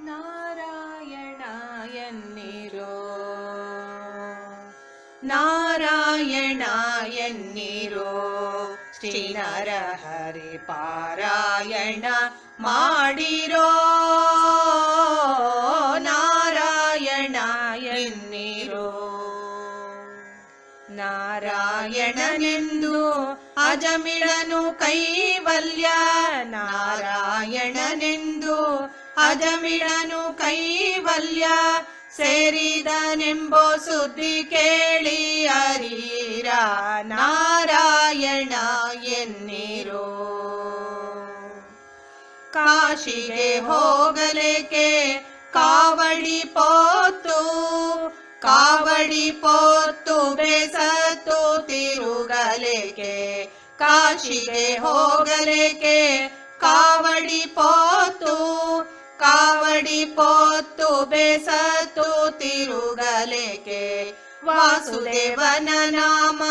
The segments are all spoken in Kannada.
ನಾರಾಯಣ ಎನ್ನಿರೋ ನಾರಾಯಣ ಎನ್ನಿರೋ ಶ್ರೀ ನರಹರಿ ಪಾರಾಯಣ ಮಾಡಿರೋ ನಾರಾಯಣ ಎನ್ನಿರೋ ನಾರಾಯಣನೆಂದು ಅಜಮಿಳನು ಕೈವಲ್ಯ ನಾರಾಯಣನೆಂದು ಅಜಮಿಳನು ಕೈವಲ್ಯ ಸೇರಿದನೆಂಬೋ ಸುದ್ದಿ ಕೇಳಿ ಅರೀರ ನಾರಾಯಣ ಎನ್ನಿರೋ ಕಾಶಿಗೆ ಹೋಗಲೇಕೆ ಕಾವಡಿ ಪೋತ್ತು ಬೇಸತ್ತು ತಿರುಗಲೇಕೆ ಕಾಶಿಗೆ ಹೋಗಲೇಕೆ ಕಾವಡಿ ಪೋತ್ತು ಬೇಸತ್ತು ತಿರುಗಲೇಕೆ ವಾಸುದೇವನ ನಾಮ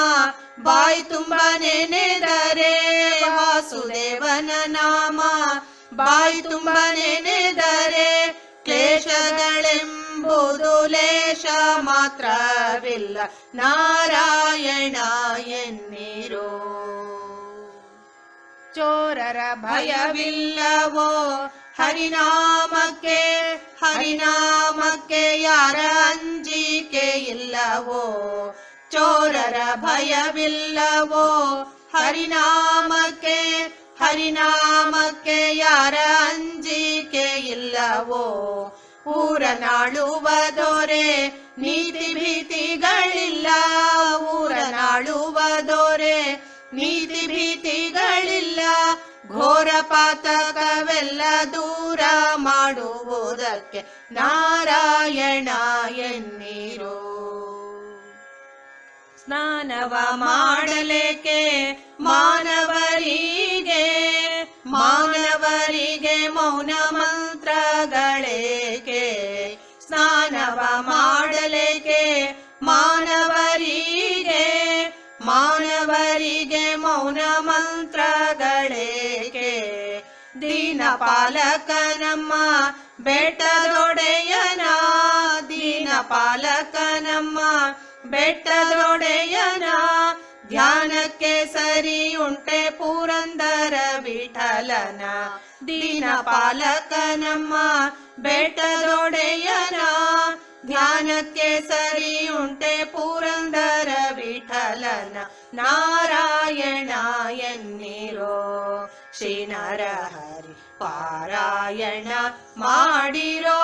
ಬಾಯಿ ತುಂಬ ನೆನೆದರೆ ವಾಸುದೇವನ ನಾಮ ಬಾಯಿ ತುಂಬ ನೆನೆದರೆ ಕ್ಲೇಶಗಳೆಂಬುದು ಲೇಷ ಮಾತ್ರವಿಲ್ಲ ನಾರಾಯಣ ಎನ್ನಿರೋ ಚೋರರ ಭಯವಿಲ್ಲವೋ ಹರಿನಾಮಕ್ಕೆ ಯಾರ ಅಂಜಿಕೆ ಇಲ್ಲವೋ ಚೋರರ ಭಯವಿಲ್ಲವೋ ಹರಿನಾಮಕ್ಕೆ ಯಾರ ಅಂಜಿಕೆ ಇಲ್ಲವೋ ಊರನಾಳುವ ದೊರೆ ನೀತಿ ಭೀತಿಗಳಿಲ್ಲ ಊರನಾಳುವ ದೊರೆ ನೀತಿ ಭೀತಿಗಳಿಲ್ಲ ಘೋರ ಪಾತಕವೆಲ್ಲ ದೂರ ಮಾಡುವುದಕ್ಕೆ ನಾರಾಯಣ ಎನ್ನಿರೋ ಸ್ನಾನವ ಮಾಡಲೇಕೆ ಮಾನವರಿಗೆ ಮೌನ ಮಂತ್ರಗಳೇಕೆ ಸ್ನಾನವ ಮಾಡಲೇಕೆ ಮಾನವರಿಗೆ ಮೌನ ಮಂತ್ರಗಳೇಕೆ ದೀನಪಾಲಕ ನಮ್ಮ ಬೆಟ್ಟದೊಡೆಯನ ದೀನಪಾಲಕ ನಮ್ಮ ಬೆಟ್ಟದೊಡೆಯನ ಧ್ಯಾನಕ್ಕೆ ಸರಿ ಉಂಟೆ ಪುರಂದರ ವಿಠಲನ ದೀನಪಾಲಕ ನಮ್ಮ ಬೆಟ್ಟದೊಡೆಯನ ಧ್ಯಾನಕ್ಕೆ ಸರಿ ಉಂಟೆ ಪುರಂದರ ವಿಠಲನ ನಾರಾಯಣ ಎನ್ನಿರೋ ಶ್ರೀ ನರಹರಿ ಪಾರಾಯಣ ಮಾಡಿರೋ